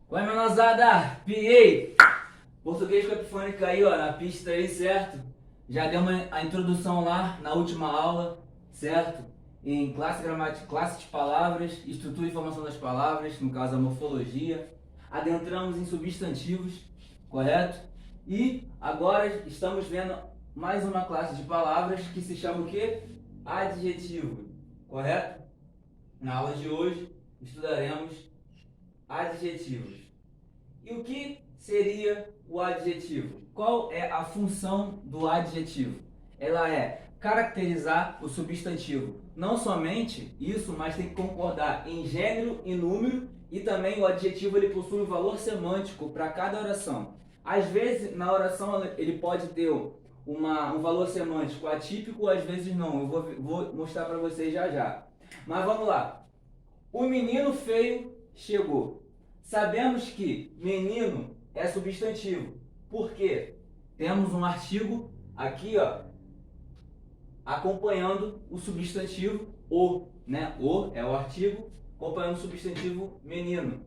Qual é, menosada? Piei! Português com epifônica aí, ó, na pista aí, certo? Já deu a introdução lá na última aula, certo? Em classe gramática, classe de palavras, estrutura e formação das palavras, no caso a morfologia. Adentramos em substantivos, correto? E agora estamos vendo mais uma classe de palavras que se chama o quê? Adjetivo, correto? Na aula de hoje estudaremos adjetivos. E o que seria o adjetivo? Qual é a função do adjetivo? Ela é caracterizar o substantivo. Não somente isso, mas tem que concordar em gênero e número, e também o adjetivo ele possui um valor semântico para cada oração. Às vezes, na oração, ele pode ter um valor semântico atípico, às vezes não. Eu vou mostrar para vocês já já. Mas vamos lá. O menino feio chegou. Sabemos que menino é substantivo. Por quê? Temos um artigo aqui, ó, acompanhando o substantivo o, né? O é o artigo acompanhando o substantivo menino,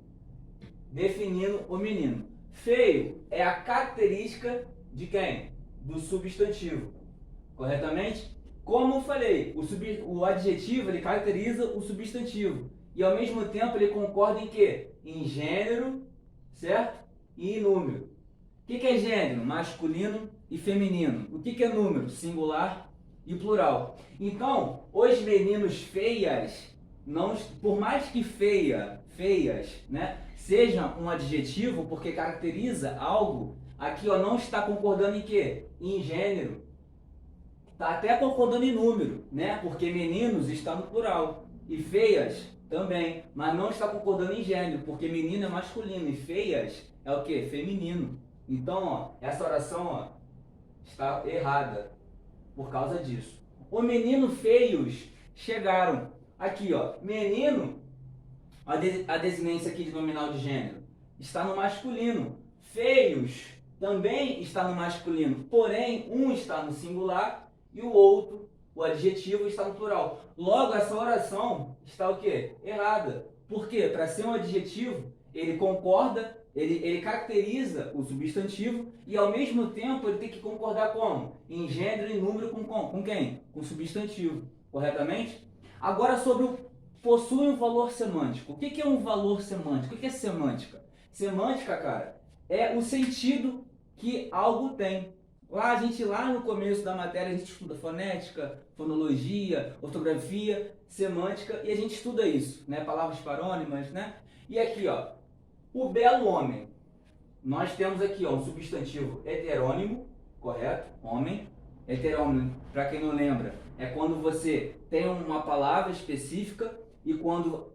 definindo o menino. Feio é a característica de quem? Do substantivo. Corretamente? Como eu falei, o adjetivo ele caracteriza o substantivo. E ao mesmo tempo ele concorda em quê? Em gênero, certo? E em número. O que é gênero? Masculino e feminino. O que é número? Singular e plural. Então, os meninos feias, não, por mais que feias, né, seja um adjetivo, porque caracteriza algo, aqui ó, não está concordando em quê? Em gênero. Está até concordando em número, né? Porque meninos está no plural. E feias também, mas não está concordando em gênero, porque menino é masculino e feias é o que? Feminino. Então, ó, essa oração ó, está errada por causa disso. O menino feios chegaram. Aqui, ó, menino, a desinência aqui de nominal de gênero, está no masculino. Feios também está no masculino, porém, um está no singular e o outro, o adjetivo, está no plural. Logo, essa oração está o quê? Errada. Por quê? Para ser um adjetivo, ele concorda, ele caracteriza o substantivo e, ao mesmo tempo, ele tem que concordar como? Em gênero e número com quem? Com o substantivo. Corretamente? Agora, sobre o possui um valor semântico. O que é um valor semântico? O que é semântica? Semântica, cara, é o sentido que algo tem. Lá no começo da matéria, a gente estuda fonética, fonologia, ortografia, semântica, e a gente estuda isso, né? Palavras parônimas, né? E aqui, ó, o belo homem. Nós temos aqui, ó, um substantivo heterônimo, correto? Homem. Heterônimo, para quem não lembra, é quando você tem uma palavra específica e quando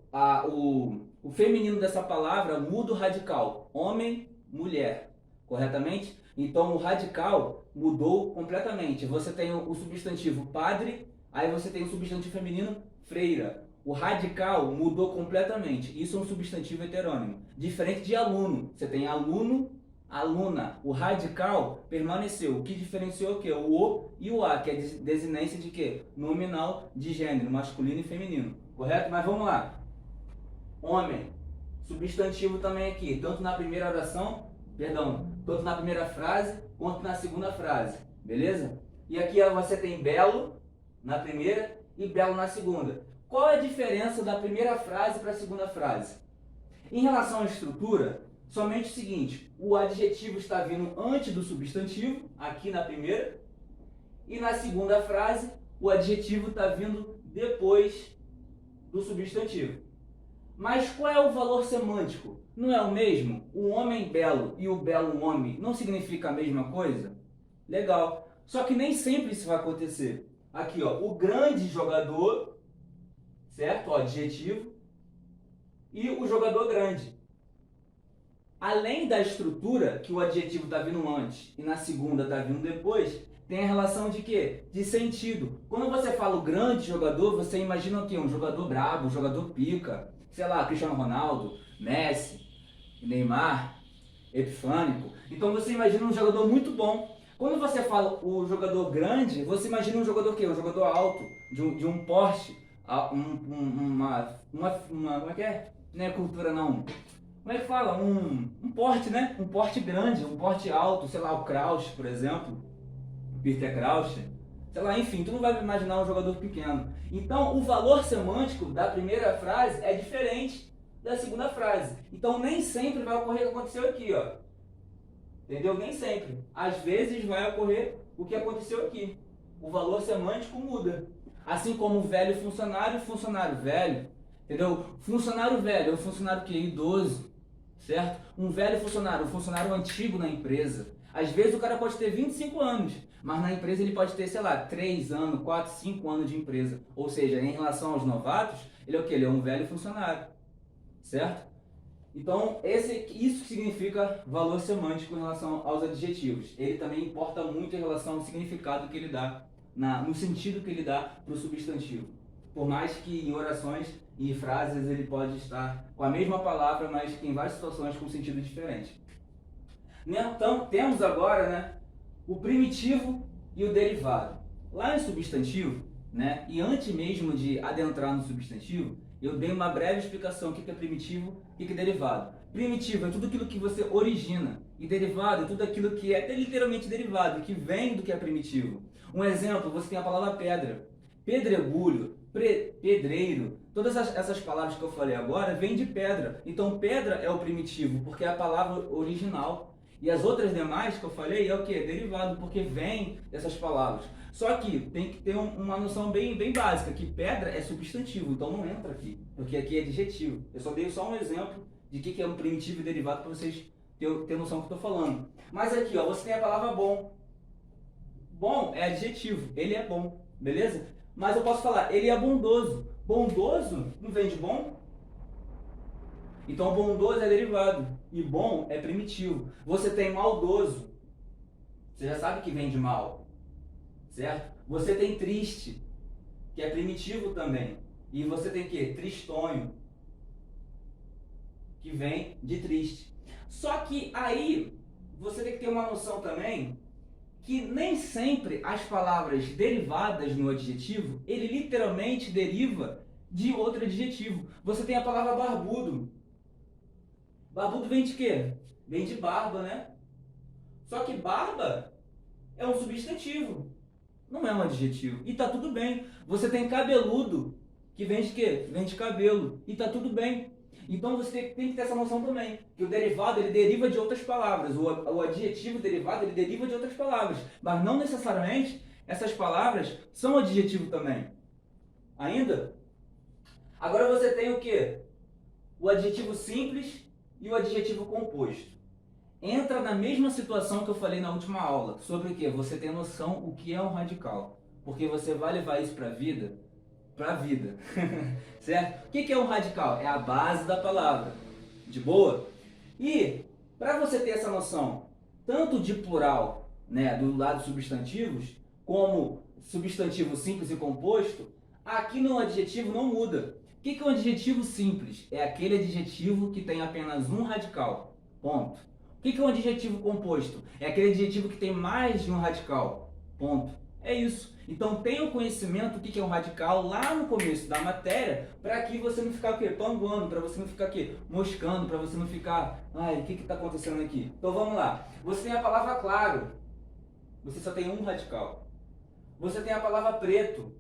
o feminino dessa palavra muda o radical. Homem, mulher. Corretamente? Então o radical mudou completamente. Você tem o substantivo padre, aí você tem o substantivo feminino freira. O radical mudou completamente. Isso é um substantivo heterônimo. Diferente de aluno. Você tem aluno, aluna. O radical permaneceu. O que diferenciou o quê? O e o a, que é desinência de quê? Nominal de gênero, masculino e feminino. Correto? Mas vamos lá. Homem. Substantivo também aqui. Tanto na primeira oração, tanto na primeira frase quanto na segunda frase, beleza? E aqui você tem belo na primeira e belo na segunda. Qual é a diferença da primeira frase para a segunda frase? Em relação à estrutura, somente o seguinte, o adjetivo está vindo antes do substantivo, aqui na primeira, e na segunda frase, o adjetivo está vindo depois do substantivo. Mas qual é o valor semântico? Não é o mesmo? O homem belo e o belo homem não significa a mesma coisa? Legal. Só que nem sempre isso vai acontecer. Aqui, ó, o grande jogador, certo? O adjetivo. E o jogador grande. Além da estrutura, que o adjetivo está vindo antes e na segunda está vindo depois, tem a relação de quê? De sentido. Quando você fala o grande jogador, você imagina o quê? Um jogador brabo, um jogador pica. Sei lá, Cristiano Ronaldo, Messi, Neymar, Epifânico. Então você imagina um jogador muito bom. Quando você fala o jogador grande, você imagina um jogador o quê? Um jogador alto, de um porte, como é que é? Não é cultura não. como é que fala? Um porte, né? Um porte grande, um porte alto, sei lá, o Crouch, por exemplo, o Peter Crouch, sei lá, enfim, tu não vai imaginar um jogador pequeno. Então, o valor semântico da primeira frase é diferente da segunda frase. Então, nem sempre vai ocorrer o que aconteceu aqui, ó. Entendeu? Nem sempre. Às vezes vai ocorrer o que aconteceu aqui. O valor semântico muda. Assim como velho funcionário, funcionário velho. Entendeu? Funcionário velho é um funcionário que é idoso, certo? Um velho funcionário, um funcionário antigo na empresa. Às vezes o cara pode ter 25 anos, mas na empresa ele pode ter, sei lá, 3 anos, 4, 5 anos de empresa. Ou seja, em relação aos novatos, ele é o quê? Ele é um velho funcionário, certo? Então, isso significa valor semântico em relação aos adjetivos. Ele também importa muito em relação ao significado que ele dá, no sentido que ele dá para o substantivo. Por mais que em orações e frases ele pode estar com a mesma palavra, mas em várias situações com sentido diferente. Então, temos agora, né, o primitivo e o derivado. Lá em substantivo, né, e antes mesmo de adentrar no substantivo, eu dei uma breve explicação do que é primitivo e o que é derivado. Primitivo é tudo aquilo que você origina, e derivado é tudo aquilo que é literalmente derivado, que vem do que é primitivo. Um exemplo, você tem a palavra pedra, pedregulho, pedreiro, todas essas palavras que eu falei agora vêm de pedra. Então pedra é o primitivo, porque é a palavra original. E as outras demais que eu falei é o que? Derivado, porque vem dessas palavras. Só que tem que ter uma noção bem básica, que pedra é substantivo, então não entra aqui, porque aqui é adjetivo. Eu só dei só um exemplo de que é um primitivo e derivado para vocês terem noção do que eu estou falando. Mas aqui, ó, você tem a palavra bom. Bom é adjetivo, ele é bom, beleza? Mas eu posso falar, ele é bondoso. Bondoso não vem de bom? Então bondoso é derivado e bom é primitivo. Você tem maldoso, você já sabe que vem de mal, certo? Você tem triste, que é primitivo também. E você tem o quê? Tristonho, que vem de triste. Só que aí você tem que ter uma noção também que nem sempre as palavras derivadas no adjetivo, ele literalmente deriva de outro adjetivo. Você tem a palavra barbudo. Barbudo vem de quê? Vem de barba, né? Só que barba é um substantivo, não é um adjetivo. E tá tudo bem. Você tem cabeludo, que vem de quê? Vem de cabelo. E tá tudo bem. Então você tem que ter essa noção também, que o derivado ele deriva de outras palavras, o adjetivo derivado ele deriva de outras palavras, mas não necessariamente essas palavras são adjetivo também. Ainda? Agora você tem o que? O adjetivo simples e o adjetivo composto. Entra na mesma situação que eu falei na última aula, sobre o que? Você tem noção o que é um radical, porque você vai levar isso para a vida, certo? O que é um radical? É a base da palavra, de boa? E, para você ter essa noção, tanto de plural, né, do lado dos substantivos, como substantivo simples e composto, aqui no adjetivo não muda. O que é um adjetivo simples? É aquele adjetivo que tem apenas um radical, ponto. O que é um adjetivo composto? É aquele adjetivo que tem mais de um radical, ponto. É isso. Então tenha o conhecimento do que é um radical lá no começo da matéria, para que você não ficar o quê? Panguando, para você não ficar o quê? Moscando, para você não ficar, ai, o que está acontecendo aqui? Então vamos lá. Você tem a palavra claro, você só tem um radical. Você tem a palavra preto,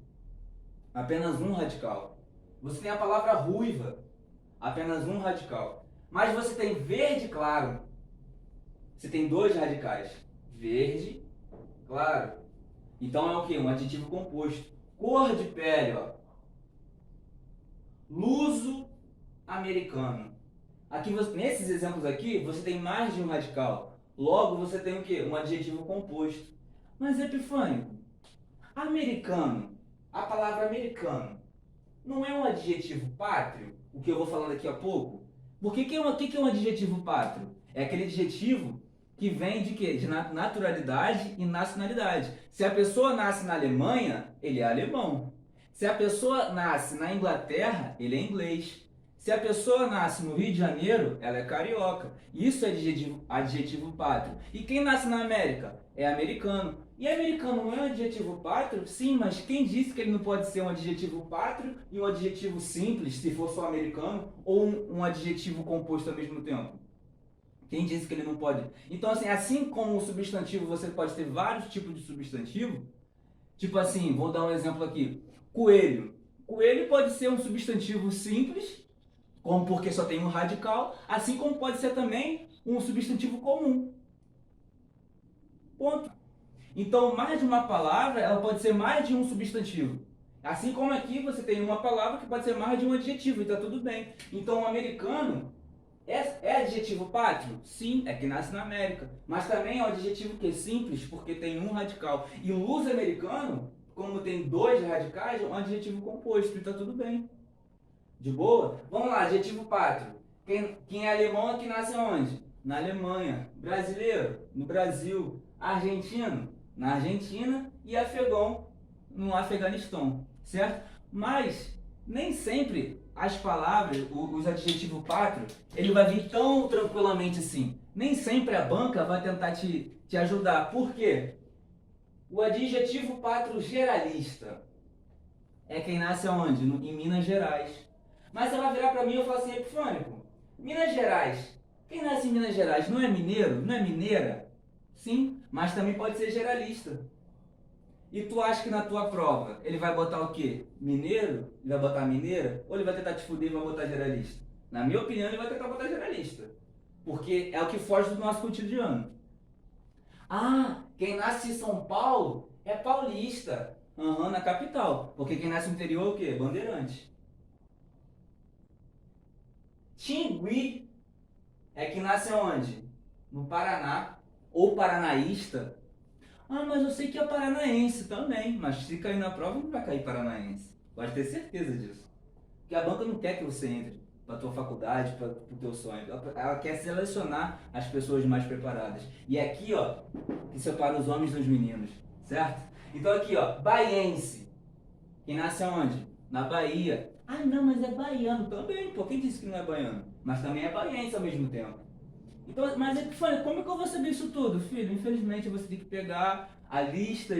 apenas um radical. Você tem a palavra ruiva, apenas um radical. Mas você tem verde claro, você tem dois radicais, verde, claro. Então é o que? Um adjetivo composto. Cor de pele, ó. Luso americano. Aqui, nesses exemplos aqui, você tem mais de um radical. Logo, você tem o que? Um adjetivo composto. Mas, Epifânio, americano, a palavra americano, não é um adjetivo pátrio? O que eu vou falar daqui a pouco? Por que é um adjetivo pátrio? É aquele adjetivo que vem de quê? De naturalidade e nacionalidade. Se a pessoa nasce na Alemanha, ele é alemão. Se a pessoa nasce na Inglaterra, ele é inglês. Se a pessoa nasce no Rio de Janeiro, ela é carioca. Isso é adjetivo pátrio. E quem nasce na América? É americano. E americano não é um adjetivo pátrio? Sim, mas quem disse que ele não pode ser um adjetivo pátrio e um adjetivo simples, se for só americano, ou um adjetivo composto ao mesmo tempo? Quem disse que ele não pode? Então, assim como o substantivo, você pode ter vários tipos de substantivo. Tipo assim, vou dar um exemplo aqui. Coelho. Coelho pode ser um substantivo simples, como porque só tem um radical, assim como pode ser também um substantivo comum. Ponto. Então, mais de uma palavra, ela pode ser mais de um substantivo. Assim como aqui você tem uma palavra que pode ser mais de um adjetivo, e está tudo bem. Então, o americano é adjetivo pátrio? Sim, é que nasce na América. Mas também é um adjetivo que é simples, porque tem um radical. E o luso-americano, como tem dois radicais, é um adjetivo composto, e está tudo bem. De boa? Vamos lá, adjetivo pátrio. Quem é alemão é que nasce onde? Na Alemanha. Brasileiro? No Brasil. Argentino? Na Argentina. E afegão? No Afeganistão. Certo? Mas nem sempre as palavras, os adjetivos pátrios, ele vai vir tão tranquilamente assim. Nem sempre a banca vai tentar te ajudar. Por quê? O adjetivo pátrio geralista é quem nasce aonde? Em Minas Gerais. Mas você vai virar para mim e eu falar assim, Epifânico, Minas Gerais, quem nasce em Minas Gerais não é mineiro? Não é mineira? Sim, mas também pode ser geralista. E tu acha que na tua prova ele vai botar o quê? Mineiro? Ele vai botar mineira? Ou ele vai tentar te fuder e vai botar geralista? Na minha opinião, ele vai tentar botar geralista. Porque é o que foge do nosso cotidiano. Ah, quem nasce em São Paulo é paulista. Aham, na capital. Porque quem nasce no interior é o quê? Bandeirante. Tingui é que nasce onde? No Paraná. Ou paranaísta. Ah, mas eu sei que é paranaense também. Mas se cair na prova, não vai cair paranaense. Pode ter certeza disso. Porque a banca não quer que você entre para a tua faculdade, para o teu sonho. Ela quer selecionar as pessoas mais preparadas. E é aqui, ó, que separa os homens dos meninos. Certo? Então aqui, ó, baiense. Quem nasce aonde? Na Bahia. Ah, não, mas é baiano também. Pô, quem disse que não é baiano? Mas também é baiense ao mesmo tempo. Então, mas Epifânio, como é que eu vou saber isso tudo, filho? Infelizmente você tem que pegar a lista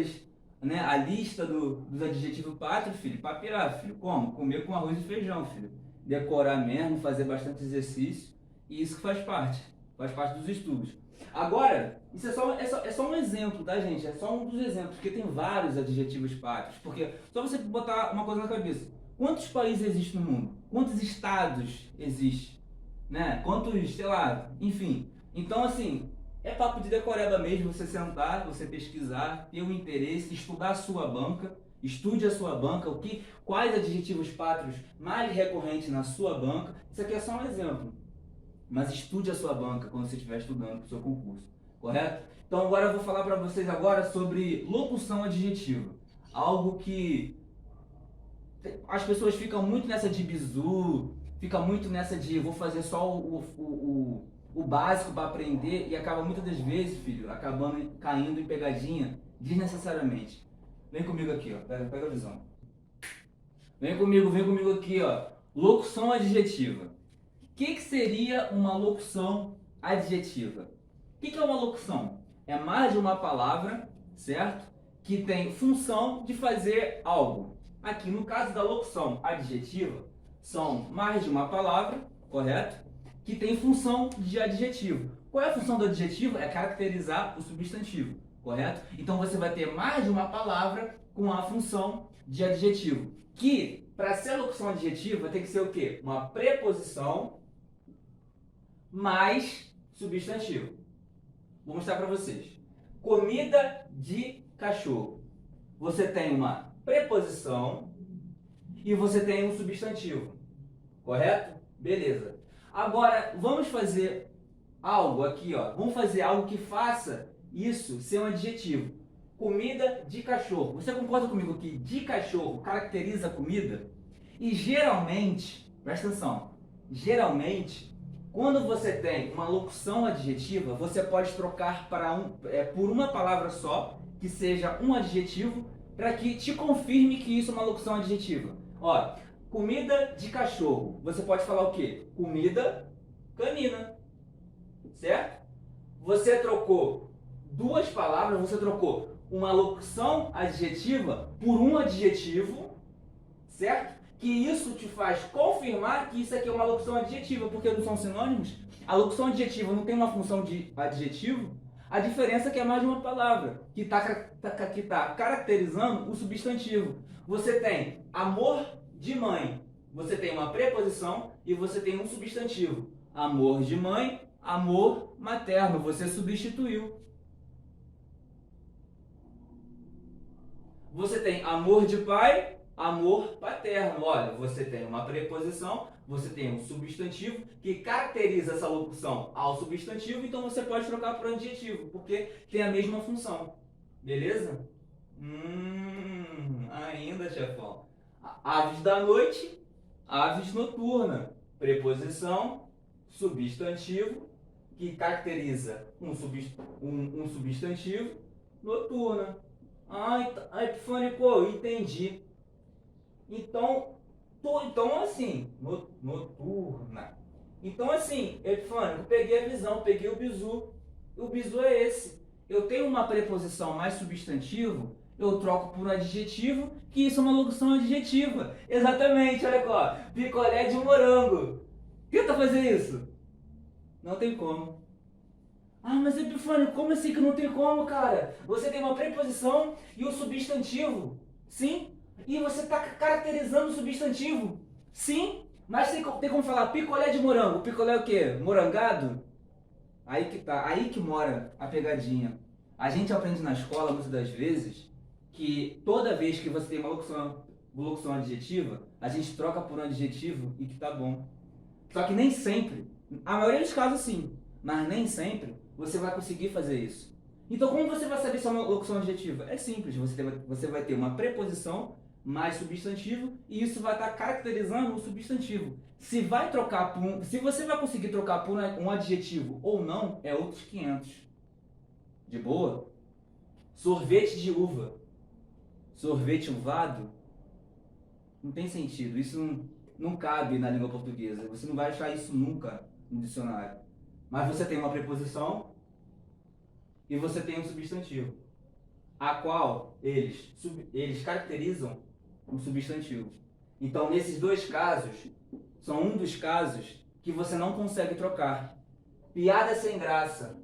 dos adjetivos pátrios, filho, pra pirar, filho. Como? Comer com arroz e feijão, filho. Decorar mesmo, fazer bastante exercício. E isso que faz parte dos estudos. Agora, isso é só um exemplo, tá, gente? É só um dos exemplos, porque tem vários adjetivos pátrios. Porque só você botar uma coisa na cabeça. Quantos países existem no mundo? Quantos estados existem? Né? Quantos, sei lá, enfim. Então, assim, é papo de decoreba mesmo, você sentar, você pesquisar, ter o interesse, estudar a sua banca, estude a sua banca, quais adjetivos pátrios mais recorrentes na sua banca. Isso aqui é só um exemplo. Mas estude a sua banca quando você estiver estudando para o seu concurso, correto? Então agora eu vou falar para vocês agora sobre locução adjetiva. Algo que as pessoas ficam muito nessa de bizu, fica muito nessa de vou fazer só o básico para aprender e acaba muitas das vezes, filho, acabando caindo em pegadinha desnecessariamente. Vem comigo aqui, ó. Pega a visão. Vem comigo aqui, ó. Locução adjetiva. O que seria uma locução adjetiva? O que é uma locução? É mais de uma palavra, certo? Que tem função de fazer algo. Aqui, no caso da locução adjetiva, são mais de uma palavra, correto? Que tem função de adjetivo. Qual é a função do adjetivo? É caracterizar o substantivo, correto? Então você vai ter mais de uma palavra com a função de adjetivo. Que, para ser locução adjetiva, tem que ser o quê? Uma preposição mais substantivo. Vou mostrar para vocês. Comida de cachorro. Você tem uma preposição e você tem um substantivo. Correto? Beleza. Agora, vamos fazer algo aqui, ó. Vamos fazer algo que faça isso ser um adjetivo. Comida de cachorro. Você concorda comigo que de cachorro caracteriza a comida? E geralmente, presta atenção, geralmente, quando você tem uma locução adjetiva, você pode trocar por uma palavra só, que seja um adjetivo, para que te confirme que isso é uma locução adjetiva. Ó, comida de cachorro. Você pode falar o quê? Comida canina. Certo? Você trocou duas palavras, você trocou uma locução adjetiva por um adjetivo, certo? Que isso te faz confirmar que isso aqui é uma locução adjetiva, porque não são sinônimos. A locução adjetiva não tem uma função de adjetivo, a diferença é que é mais de uma palavra, que tá caracterizando o substantivo. Você tem amor de mãe, você tem uma preposição e você tem um substantivo. Amor de mãe, amor materno, você substituiu. Você tem amor de pai, amor paterno. Olha, você tem uma preposição, você tem um substantivo que caracteriza essa locução ao substantivo, então você pode trocar por adjetivo, porque tem a mesma função. Beleza? Ainda, chefão. Aves da noite, aves noturna. Preposição, substantivo, que caracteriza um substantivo, noturna. Epifânico, entendi. Então assim, noturna. Então assim, Epifânico, peguei a visão, peguei o bizu. O bizu é esse. Eu tenho uma preposição mais substantivo, eu troco por um adjetivo, que isso é uma locução adjetiva. Exatamente, olha só. Picolé de morango. Tenta fazer isso. Não tem como. Mas Epifânio, como assim que não tem como, cara? Você tem uma preposição e um substantivo. Sim. E você está caracterizando o substantivo. Sim. Mas tem como falar picolé de morango. Picolé é o quê? Morangado? Aí que tá. Aí que mora a pegadinha. A gente aprende na escola, muitas das vezes, que toda vez que você tem uma locução adjetiva, a gente troca por um adjetivo e que tá bom. Só que nem sempre. A maioria dos casos sim. Mas nem sempre você vai conseguir fazer isso. Então, como você vai saber se é uma locução adjetiva? É simples, você vai ter uma preposição mais substantivo e isso vai estar caracterizando o substantivo. Se você vai conseguir trocar por um adjetivo ou não, é outros 500. De boa? Sorvete de uva. Sorvete uvado? Não tem sentido. Isso não cabe na língua portuguesa. Você não vai achar isso nunca no dicionário. Mas você tem uma preposição e você tem um substantivo, a qual eles caracterizam o substantivo. Então, nesses dois casos, são um dos casos que você não consegue trocar. Piada sem graça.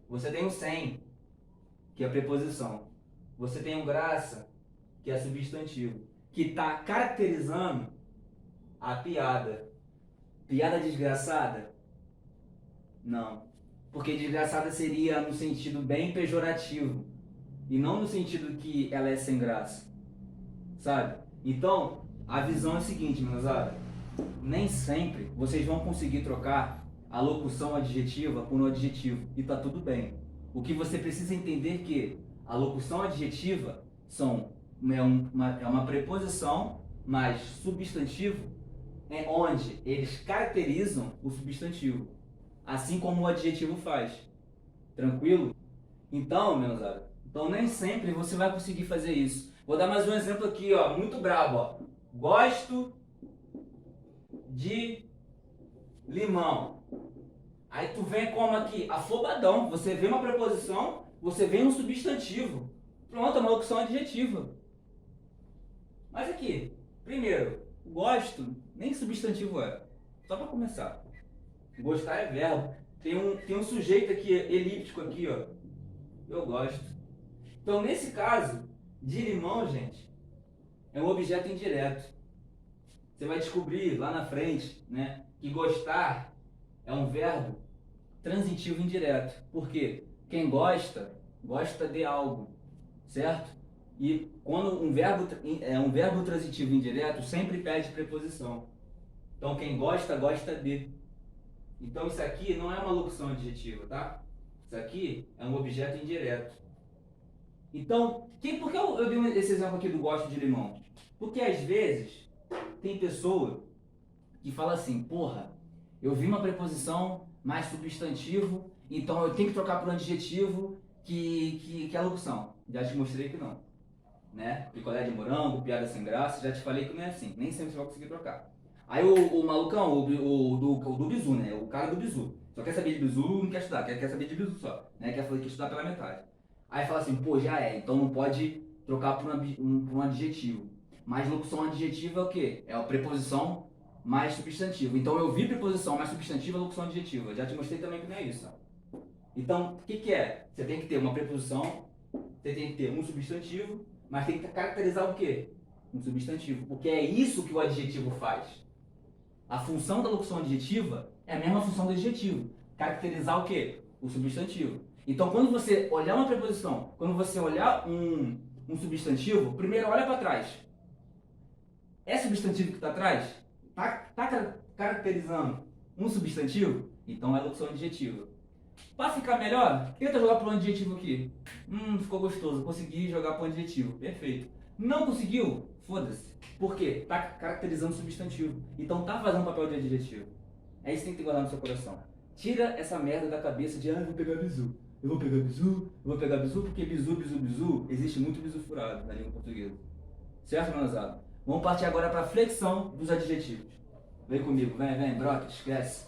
Você tem o sem, que é a preposição. Você tem o graça, que é substantivo, que está caracterizando a piada. Piada desgraçada? Não. Porque desgraçada seria no sentido bem pejorativo. E não no sentido que ela é sem graça. Sabe? Então, a visão é a seguinte, meus nem sempre vocês vão conseguir trocar a locução adjetiva por um adjetivo. E tá tudo bem. O que você precisa entender é que a locução adjetiva é uma preposição mais substantivo, onde eles caracterizam o substantivo, assim como o adjetivo faz. Tranquilo? Então, então nem sempre você vai conseguir fazer isso. Vou dar mais um exemplo aqui, ó, muito brabo, ó. Gosto de limão. Aí tu vem como aqui, afobadão. Você vê uma preposição, você vê um substantivo. Pronto, é uma locução adjetiva. Mas aqui, primeiro, gosto, nem substantivo é. Só para começar. Gostar é verbo. Tem um sujeito aqui, elíptico aqui, ó. Eu gosto. Então, nesse caso, de limão, gente, é um objeto indireto. Você vai descobrir lá na frente, né, que gostar é um verbo transitivo indireto. Por quê? Quem gosta de algo, certo? E quando um verbo transitivo indireto, sempre pede preposição. Então, quem gosta de. Então, isso aqui não é uma locução adjetiva, tá? Isso aqui é um objeto indireto. Então, por que eu dei esse exemplo aqui do gosto de limão? Porque, às vezes, tem pessoa que fala assim, porra, eu vi uma preposição mais substantivo, então eu tenho que trocar por um adjetivo que é a locução. Já te mostrei que não. Né? Picolé de morango, piada sem graça, já te falei que não é assim. Nem sempre você vai conseguir trocar. Aí o malucão, o do bizu, né? O cara do bizu. Só quer saber de bizu, não quer estudar, quer saber de bizu só. Né? Quer estudar pela metade. Aí fala assim, pô, já é, então não pode trocar por um adjetivo. Mas locução adjetiva é o quê? É a preposição mais substantivo. Então eu vi preposição mais substantiva, locução adjetiva. Já te mostrei também que não é isso. Ó. Então, o que é? Você tem que ter uma preposição, você tem que ter um substantivo, mas tem que caracterizar o quê? Um substantivo. Porque é isso que o adjetivo faz. A função da locução adjetiva é a mesma função do adjetivo. Caracterizar o quê? O substantivo. Então, quando você olhar uma preposição, quando você olhar um substantivo, primeiro olha para trás. É substantivo que está atrás? Está caracterizando um substantivo? Então é locução adjetiva. Para ficar melhor, tenta jogar para um adjetivo aqui. Ficou gostoso, consegui jogar para um adjetivo. Perfeito. Não conseguiu? Foda-se. Por quê? Está caracterizando o substantivo. Então tá fazendo papel de adjetivo. É isso que tem que guardar no seu coração. Tira essa merda da cabeça de, eu vou pegar bizu. Eu vou pegar bizu, eu vou pegar bizu, porque bizu, existe muito bizu furado na língua portuguesa. Certo, menosado? Vamos partir agora para a flexão dos adjetivos. Vem comigo, vem, broca, esquece.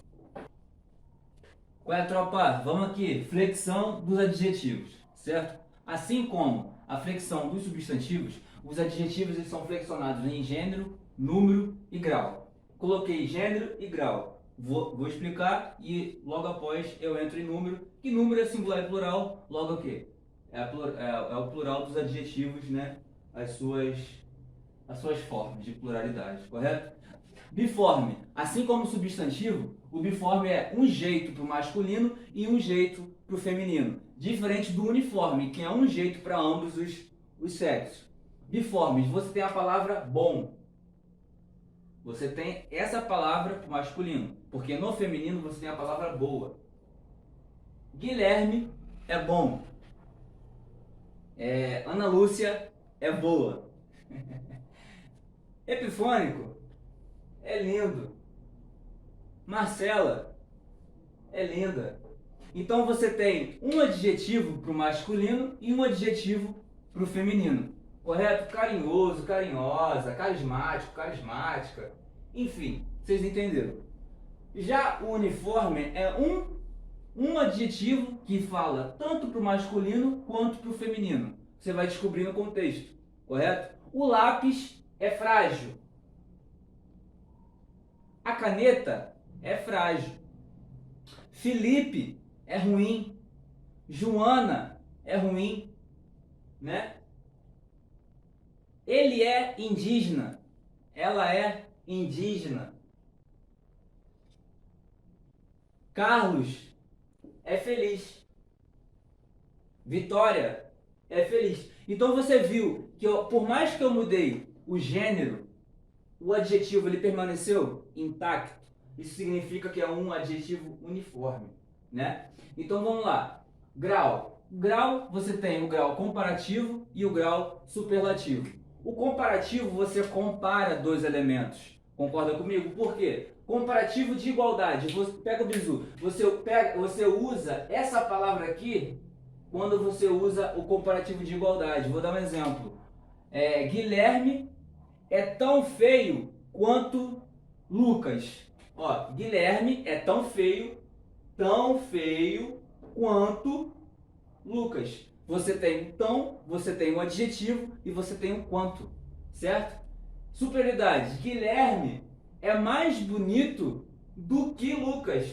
Qual é, tropa? Vamos aqui, flexão dos adjetivos, certo? Assim como a flexão dos substantivos, os adjetivos eles são flexionados em gênero, número e grau. Coloquei gênero e grau. Vou explicar e logo após eu entro em número. Que número é singular e plural? Logo o quê? É o plural dos adjetivos, né? As suas formas de pluralidade, correto? Biforme. Assim como o substantivo, o biforme é um jeito para o masculino e um jeito para o feminino. Diferente do uniforme, que é um jeito para ambos os sexos. Biformes. Você tem a palavra bom. Você tem essa palavra para o masculino, porque no feminino você tem a palavra boa. Guilherme é bom. Ana Lúcia é boa. Epifônico é lindo. Marcela é linda. Então você tem um adjetivo para o masculino e um adjetivo para o feminino. Correto? Carinhoso, carinhosa, carismático, carismática. Enfim, vocês entenderam. Já o uniforme é um adjetivo que fala tanto para o masculino quanto para o feminino. Você vai descobrir no contexto. Correto? O lápis é frágil. A caneta é frágil. Felipe é ruim. Joana é ruim, né? Ele é indígena. Ela é indígena. Carlos é feliz. Vitória é feliz. Então você viu que por mais que eu mudei o gênero, o adjetivo ele permaneceu intacto. Isso significa que é um adjetivo uniforme, né? Então vamos lá. Grau. Grau, você tem o grau comparativo e o grau superlativo. O comparativo, você compara dois elementos. Concorda comigo? Por quê? Comparativo de igualdade. Você pega o bizu. Você usa essa palavra aqui quando você usa o comparativo de igualdade. Vou dar um exemplo. Guilherme é tão feio quanto Lucas. Ó, Guilherme é tão feio quanto Lucas. Você tem um tão, você tem um adjetivo e você tem um quanto, certo? Superioridade. Guilherme é mais bonito do que Lucas,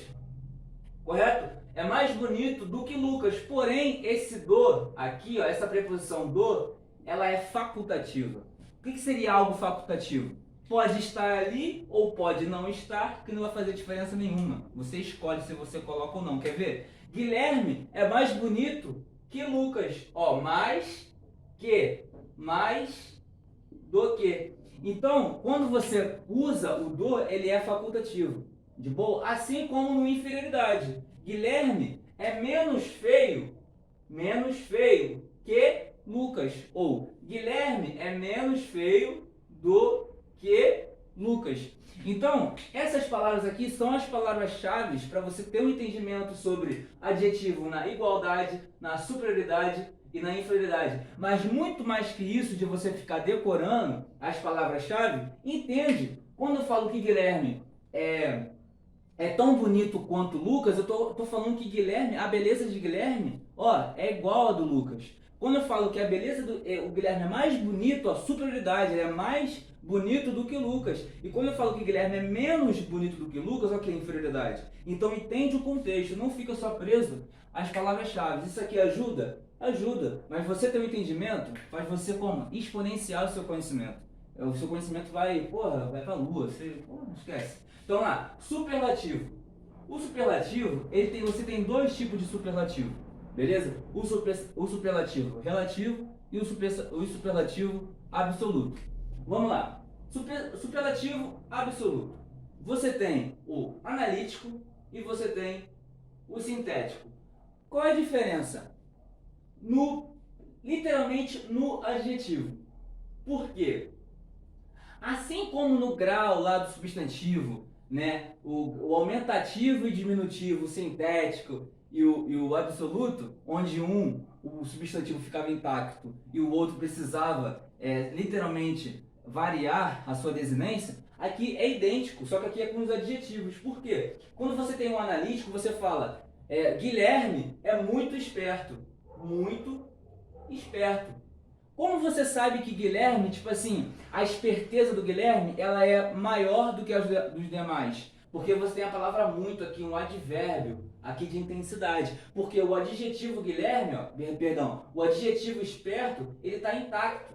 correto? É mais bonito do que Lucas, porém esse do aqui, ó, essa preposição do, ela é facultativa. O que seria algo facultativo? Pode estar ali ou pode não estar, que não vai fazer diferença nenhuma. Você escolhe se você coloca ou não. Quer ver? Guilherme é mais bonito que Lucas. Ó, mais do que. Então, quando você usa o do, ele é facultativo. De boa? Assim como no inferioridade. Guilherme é menos feio que Lucas. Ou Guilherme é menos feio do que Lucas. Então, essas palavras aqui são as palavras-chave para você ter um entendimento sobre adjetivo na igualdade, na superioridade e na inferioridade. Mas muito mais que isso de você ficar decorando as palavras-chave, entende Quando eu falo que Guilherme é tão bonito quanto Lucas, eu tô falando que Guilherme, a beleza de Guilherme, ó, é igual a do Lucas. Quando eu falo que a beleza o Guilherme é mais bonito, a superioridade, ele é mais bonito do que o Lucas. E quando eu falo que Guilherme é menos bonito do que Lucas, olha que é inferioridade. Então entende o contexto, não fica só preso às palavras-chave. Isso aqui ajuda? Ajuda. Mas você ter um entendimento faz você como? Exponenciar o seu conhecimento. O seu conhecimento vai pra lua, esquece. Então lá, superlativo. O superlativo, você tem dois tipos de superlativo, beleza? O superlativo relativo e o superlativo absoluto. Vamos lá. Superlativo absoluto. Você tem o analítico e você tem o sintético. Qual é a diferença? Literalmente no adjetivo. Por quê? Assim como no grau lá do substantivo, né, o aumentativo e diminutivo, o sintético e o absoluto, onde o substantivo ficava intacto e o outro precisava literalmente variar a sua desinência, aqui é idêntico, só que aqui é com os adjetivos. Por quê? Quando você tem um analítico, você fala, Guilherme é muito esperto. Muito esperto. Como você sabe que Guilherme, tipo assim, a esperteza do Guilherme, ela é maior do que a dos demais? Porque você tem a palavra muito aqui, um advérbio, aqui de intensidade. Porque o adjetivo Guilherme, o adjetivo esperto, ele está intacto.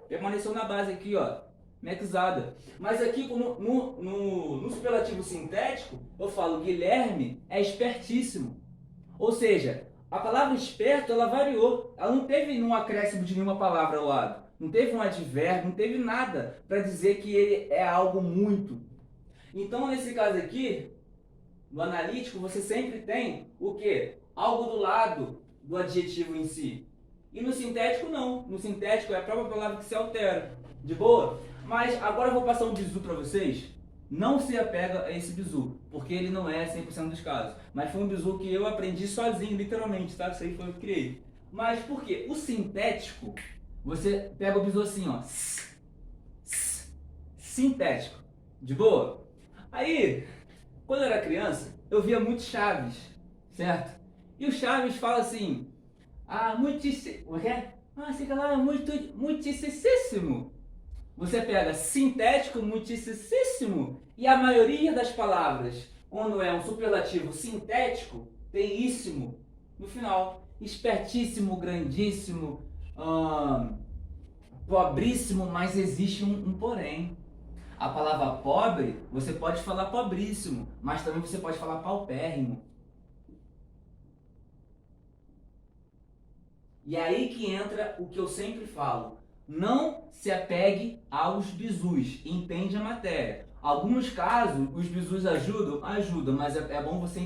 Permaneceu na base aqui, ó, mexada. Mas aqui no superlativo sintético, eu falo Guilherme é espertíssimo. Ou seja, a palavra esperto, ela variou. Ela não teve um acréscimo de nenhuma palavra ao lado. Não teve um advérbio, não teve nada para dizer que ele é algo muito. Então, nesse caso aqui, no analítico, você sempre tem o quê? Algo do lado do adjetivo em si. E no sintético, não. No sintético é a própria palavra que se altera. De boa? Mas agora eu vou passar um bizu para vocês. Não se apega a esse bizu, porque ele não é 100% dos casos. Mas foi um bizu que eu aprendi sozinho, literalmente, tá? Isso aí foi eu que criei. Mas por quê? O sintético, você pega o bizu assim, ó. Sintético. De boa? Aí, quando eu era criança, eu via muito Chaves, certo? E o Chaves fala assim, muitíssimo. Você pega sintético, muitíssimo, e a maioria das palavras, quando é um superlativo sintético, tem íssimo no final. Espertíssimo, grandíssimo, pobríssimo, mas existe um porém. A palavra pobre, você pode falar pobríssimo, mas também você pode falar paupérrimo. E aí que entra o que eu sempre falo. Não se apegue aos bizus, entende a matéria. Alguns casos, os bizus ajudam, mas é bom você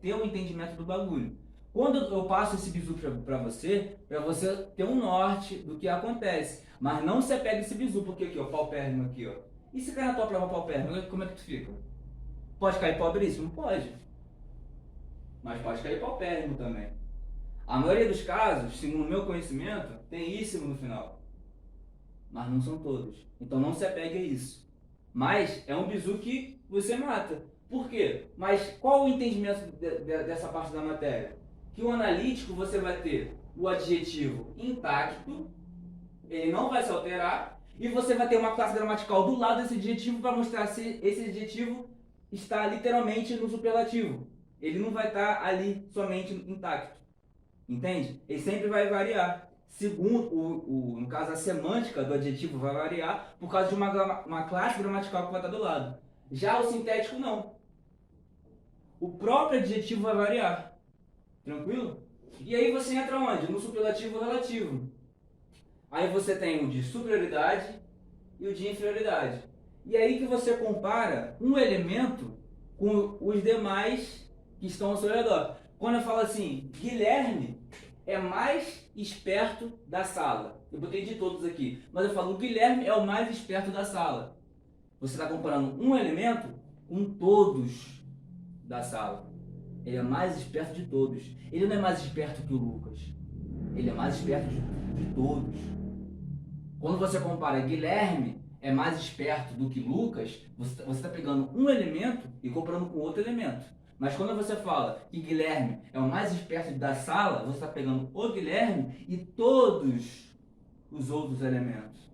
ter um entendimento do bagulho. Quando eu passo esse bizu para você ter um norte do que acontece. Mas não se apegue a esse bizu, porque aqui, ó, paupérrimo aqui, ó. E se cair na tua prova paupérrimo, como é que tu fica? Pode cair pobríssimo? Pode. Mas pode cair paupérrimo também. A maioria dos casos, segundo o meu conhecimento, tem íssimo no final. Mas não são todos. Então não se apegue a isso. Mas é um bizu que você mata. Por quê? Mas qual o entendimento dessa parte da matéria? Que o analítico você vai ter o adjetivo intacto, ele não vai se alterar, e você vai ter uma classe gramatical do lado desse adjetivo para mostrar se esse adjetivo está literalmente no superlativo. Ele não vai estar ali somente intacto. Entende? Ele sempre vai variar. Segundo, no caso, a semântica do adjetivo vai variar por causa de uma classe gramatical que vai estar do lado. Já o sintético, não. O próprio adjetivo vai variar. Tranquilo? E aí você entra onde? No superlativo relativo. Aí você tem o de superioridade e o de inferioridade. E aí que você compara um elemento com os demais que estão ao seu redor. Quando eu falo assim, Guilherme é mais esperto da sala. Eu botei de todos aqui. Mas eu falo, o Guilherme é o mais esperto da sala. Você está comparando um elemento com todos da sala. Ele é mais esperto de todos. Ele não é mais esperto que o Lucas. Ele é mais esperto de todos. Quando você compara Guilherme é mais esperto do que Lucas, você está pegando um elemento e comparando com outro elemento. Mas quando você fala que Guilherme é o mais esperto da sala, você está pegando o Guilherme e todos os outros elementos.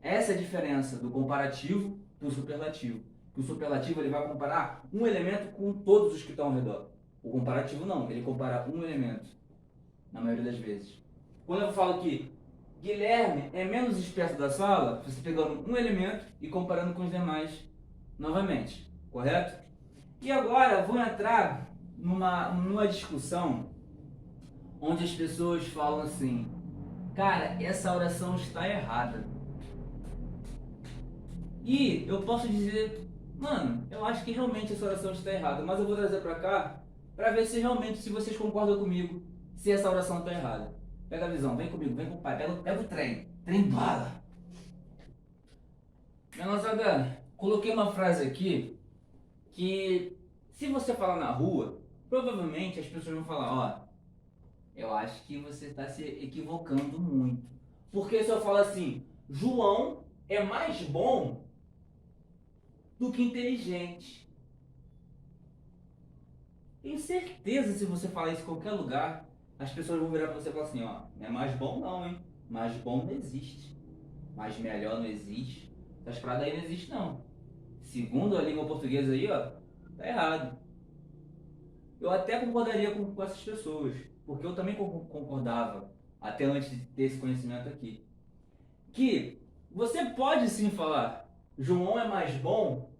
Essa é a diferença do comparativo para o superlativo. O superlativo ele vai comparar um elemento com todos os que estão ao redor. O comparativo não, ele compara um elemento, na maioria das vezes. Quando eu falo que Guilherme é menos esperto da sala, você pegando um elemento e comparando com os demais novamente, correto? E agora vou entrar numa discussão onde as pessoas falam assim, cara, essa oração está errada. E eu posso dizer, mano, eu acho que realmente essa oração está errada, mas eu vou trazer para cá para ver se realmente, se vocês concordam comigo, se essa oração está errada. Pega a visão, vem comigo, vem com o pai, pega o trem bala. Minha moçada, coloquei uma frase aqui que, se você falar na rua, provavelmente as pessoas vão falar, ó, eu acho que você está se equivocando muito. Porque se eu falo assim, João é mais bom do que inteligente. Tenho certeza, se você falar isso em qualquer lugar, as pessoas vão virar para você e falar assim, ó, não é mais bom não, hein? Mais bom não existe. Mais melhor não existe. Essas paradas aí não existem não. Segundo a língua portuguesa aí, ó, tá errado. Eu até concordaria com essas pessoas, porque eu também concordava, até antes de ter esse conhecimento aqui, que você pode sim falar, João é mais bom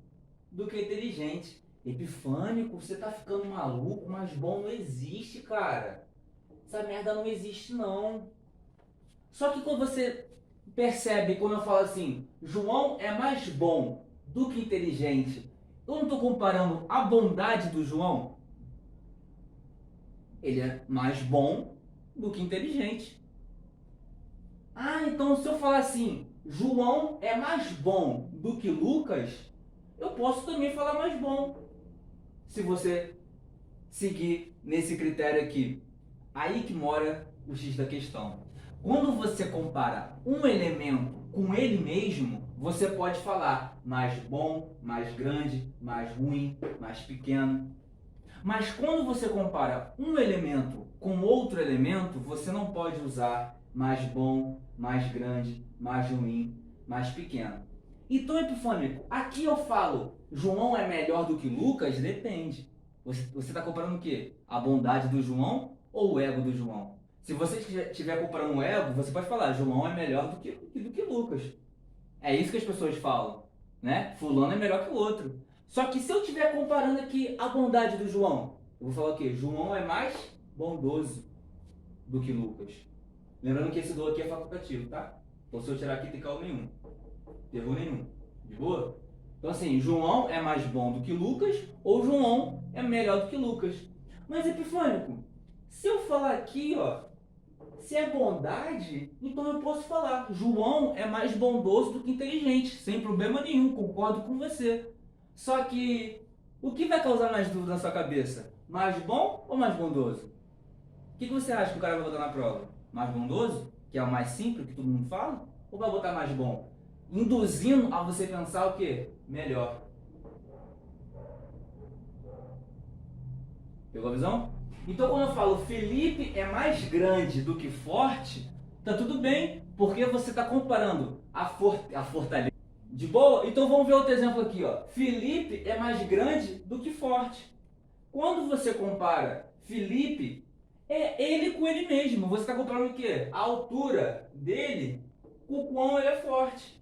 do que inteligente. Epifânico, você tá ficando maluco, mais bom não existe, cara. Essa merda não existe não. Só que quando você percebe, quando eu falo assim, João é mais bom do que inteligente, eu não estou comparando a bondade do João. Ele é mais bom do que inteligente. Ah, então se eu falar assim, João é mais bom do que Lucas, eu posso também falar mais bom. Se você seguir nesse critério aqui. Aí que mora o X da questão. Quando você compara um elemento com ele mesmo, você pode falar mais bom, mais grande, mais ruim, mais pequeno. Mas quando você compara um elemento com outro elemento, você não pode usar mais bom, mais grande, mais ruim, mais pequeno. Então, Epifânico, aqui eu falo, João é melhor do que Lucas? Depende. Você está comparando o quê? A bondade do João ou o ego do João? Se você estiver comparando o ego, você pode falar, João é melhor do que Lucas. É isso que as pessoas falam, né? Fulano é melhor que o outro. Só que se eu estiver comparando aqui a bondade do João, eu vou falar o quê? João é mais bondoso do que Lucas. Lembrando que esse do aqui é facultativo, tá? Então se eu tirar aqui, tem calma nenhum. Erro nenhum. De boa? Então assim, João é mais bom do que Lucas ou João é melhor do que Lucas. Mas Epifânico, se eu falar aqui, ó, se é bondade, então eu posso falar, João é mais bondoso do que inteligente, sem problema nenhum, concordo com você. Só que, o que vai causar mais dúvida na sua cabeça? Mais bom ou mais bondoso? O que você acha que o cara vai botar na prova? Mais bondoso, que é o mais simples, que todo mundo fala? Ou vai botar mais bom? Induzindo a você pensar o quê? Melhor. Pegou a visão? Então quando eu falo Felipe é mais grande do que forte, tá tudo bem, porque você está comparando a fortaleza. De boa? Então vamos ver outro exemplo aqui, ó. Felipe é mais grande do que forte. Quando você compara Felipe, é ele com ele mesmo. Você está comparando o quê? A altura dele com o quão ele é forte.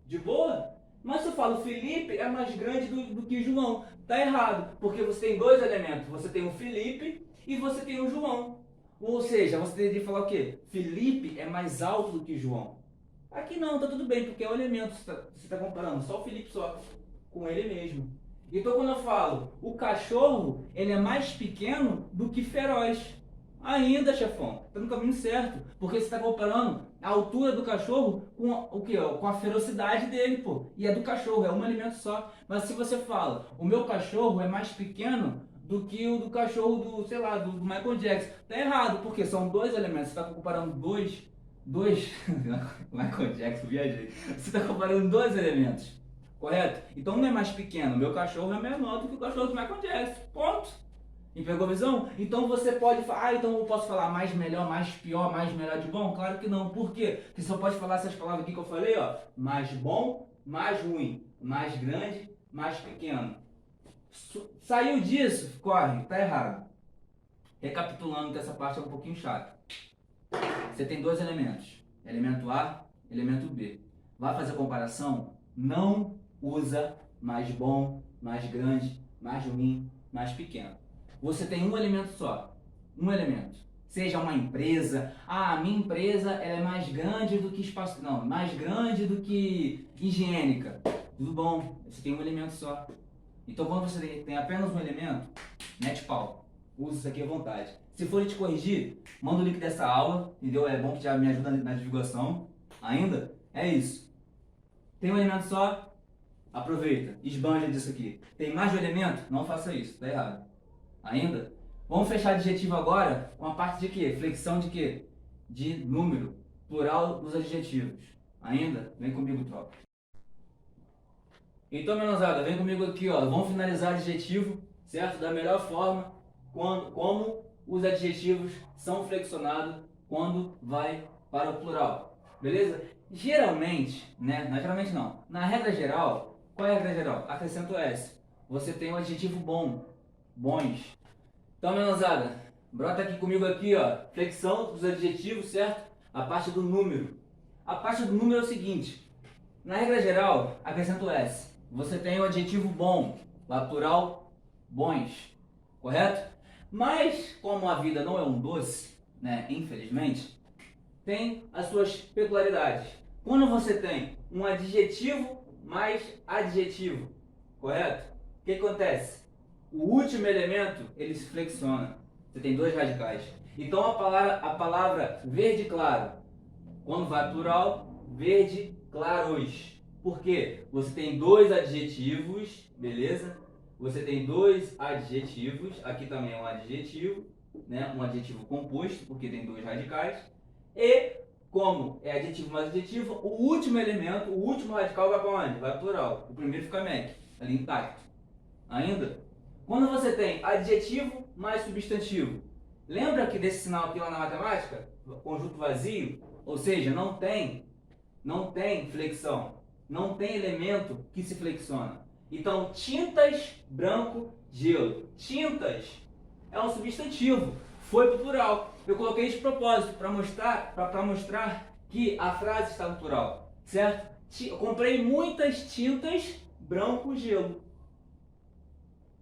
De boa? Mas se eu falo Felipe é mais grande do que João, tá errado, porque você tem dois elementos, você tem o Felipe e você tem o João. Ou seja, você teria que falar o quê? Felipe é mais alto do que João. Aqui não, tá tudo bem, porque é o elemento, você está comparando só o Felipe só, com ele mesmo. Então quando eu falo, o cachorro, ele é mais pequeno do que feroz. Ainda, chefão, tá no caminho certo, porque você está comparando a altura do cachorro com o quê? Com a ferocidade dele, pô. E é do cachorro, é um alimento só. Mas se você fala, o meu cachorro é mais pequeno do que o do cachorro do, sei lá, do Michael Jackson, tá errado, porque são dois elementos, você está comparando dois dois. Michael Jackson, viajei. Você está comparando dois elementos, correto? Então um é mais pequeno. Meu cachorro é menor do que o cachorro do Michael Jackson. Ponto. E pegou a visão? Então você pode falar, então eu posso falar mais melhor, mais pior, mais melhor de bom? Claro que não. Por quê? Porque só pode falar essas palavras aqui que eu falei, ó. Mais bom, mais ruim, mais grande, mais pequeno. Saiu disso, corre, tá errado. Recapitulando que essa parte é um pouquinho chata. Você tem dois elementos, elemento A, elemento B. Vai fazer comparação? Não usa mais bom, mais grande, mais ruim, mais pequeno. Você tem um elemento só, um elemento. Seja uma empresa, a minha empresa ela é mais grande do que espaço, não, mais grande do que higiênica. Tudo bom, você tem um elemento só. Então quando você tem apenas um elemento, mete pau. Usa isso aqui à vontade. Se for te corrigir, manda o link dessa aula, entendeu? É bom que já me ajuda na divulgação. Ainda, é isso. Tem um elemento só, aproveita, esbanja disso aqui. Tem mais de um elemento? Não faça isso, tá errado. Ainda? Vamos fechar adjetivo agora com a parte de quê? Flexão de quê? De número, plural dos adjetivos. Ainda? Vem comigo, tropa. Então, menosada, vem comigo aqui, ó. Vamos finalizar adjetivo, certo? Da melhor forma, como os adjetivos são flexionados quando vai para o plural. Beleza? Geralmente, né? Não, geralmente não. Na regra geral, qual é a regra geral? Acrescento S. Você tem um adjetivo bom, bons. Então, menosada, brota aqui comigo aqui, ó. Flexão dos adjetivos, certo? A parte do número. A parte do número é o seguinte. Na regra geral, acrescento S. Você tem o adjetivo bom, lá plural, bons, correto? Mas, como a vida não é um doce, né, infelizmente, tem as suas peculiaridades. Quando você tem um adjetivo mais adjetivo, correto? O que acontece? O último elemento, ele se flexiona. Você tem dois radicais. Então a palavra verde claro, quando vai plural, verde claros. Por quê? Você tem dois adjetivos, beleza? Você tem dois adjetivos, aqui também é um adjetivo, né? Um adjetivo composto, porque tem dois radicais. E, como é adjetivo mais adjetivo, o último elemento, o último radical vai para onde? Vai para plural. O primeiro fica MEC, ali intacto. Ainda? Quando você tem adjetivo mais substantivo, lembra que desse sinal aqui lá na matemática? Conjunto vazio, ou seja, não tem flexão, não tem elemento que se flexiona. Então, tintas, branco, gelo. Tintas é um substantivo, foi para o plural. Eu coloquei isso de propósito para mostrar que a frase está no plural, certo? Eu comprei muitas tintas, branco, gelo.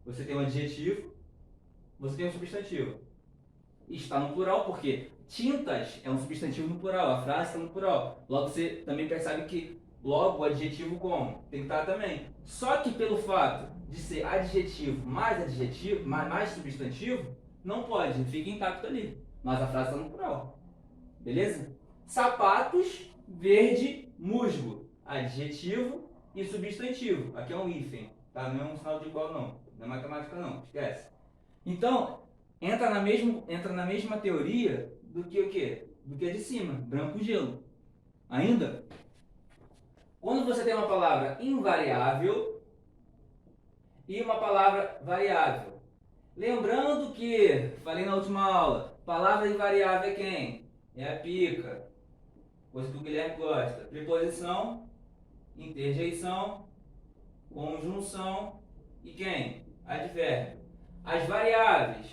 Você tem um adjetivo, você tem um substantivo. Está no plural porque tintas é um substantivo no plural, a frase está no plural. Logo você também percebe que logo o adjetivo como? Tem que estar também. Só que pelo fato de ser adjetivo, mais substantivo, não pode, fica intacto ali. Mas a frase está no plural. Beleza? Sapatos, verde, musgo. Adjetivo e substantivo. Aqui é um hífen, tá? Não é um sinal de igual não. Não é matemática não, esquece. Então, entra na mesma teoria do que o quê? Do que a de cima, branco gelo. Ainda, quando você tem uma palavra invariável e uma palavra variável. Lembrando que, falei na última aula, palavra invariável é quem? É a pica, coisa que o Guilherme gosta. Preposição, interjeição, conjunção e quem? Advérbio. As variáveis,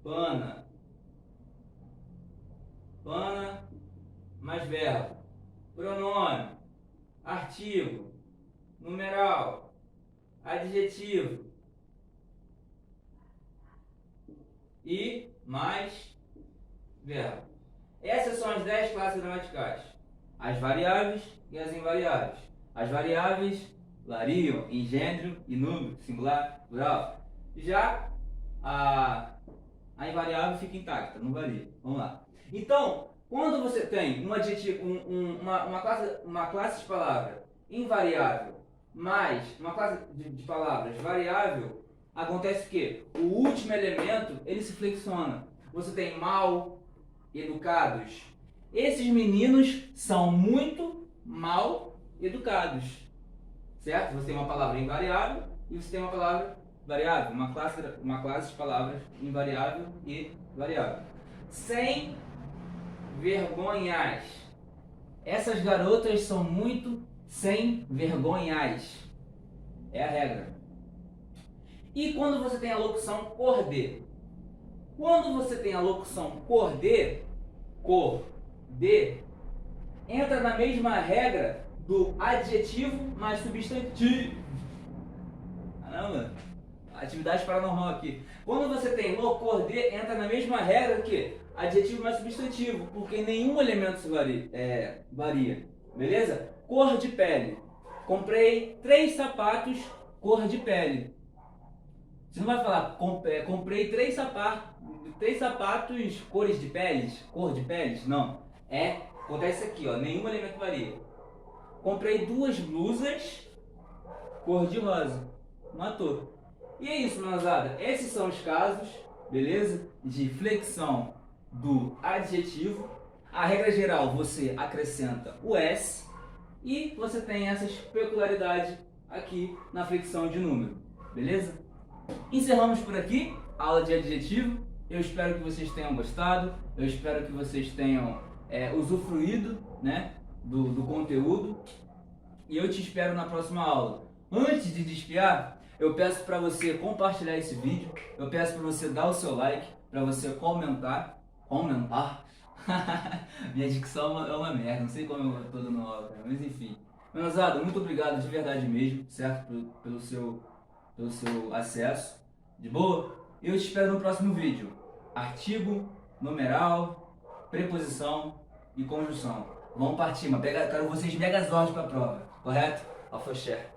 pana mais verbo, pronome, artigo, numeral, adjetivo e mais verbo. Essas são as 10 classes gramaticais. As variáveis e as invariáveis. As variáveis variam em gênero e número, singular, plural. Já a invariável fica intacta, não varia. Vamos lá. Então, quando você tem um adjetivo, uma classe de palavra invariável mais uma classe de palavras variável, acontece o quê? O último elemento, ele se flexiona. Você tem mal educados, Esses meninos são muito mal educados, certo? Você tem uma palavra invariável e você tem uma palavra variável, uma classe de palavras invariável e variável. Sem vergonhas. Essas garotas são muito sem vergonhas. É a regra. E quando você tem a locução cor de? Quando você tem a locução cor de, entra na mesma regra do adjetivo mais substantivo. Caramba, atividade paranormal aqui. Quando você tem no cor de, entra na mesma regra que adjetivo mais substantivo, porque nenhum elemento se varia. Beleza? Cor de pele. Comprei 3 sapatos cor de pele. Você não vai falar, comprei 3 sapatos cores de peles, cor de peles, não. Acontece aqui, ó, nenhum elemento varia. Comprei 2 blusas cor de rosa. Matou. E é isso, menosada. Esses são os casos, beleza? De flexão do adjetivo. A regra geral, você acrescenta o S e você tem essas peculiaridades aqui na flexão de número, beleza? Encerramos por aqui a aula de adjetivo. Eu espero que vocês tenham gostado. Eu espero que vocês tenham usufruído, né, do conteúdo. E eu te espero na próxima aula. Antes de desfiar, eu peço para você compartilhar esse vídeo. Eu peço para você dar o seu like, para você comentar. Minha dicção é uma merda, não sei como eu tô dando aula, cara, mas enfim. Menosada, muito obrigado de verdade mesmo, certo? Pelo seu acesso. De boa? Eu te espero no próximo vídeo. Artigo, numeral, preposição e conjunção. Vamos partir, mas quero vocês megazordos para a prova, correto? Afoxé.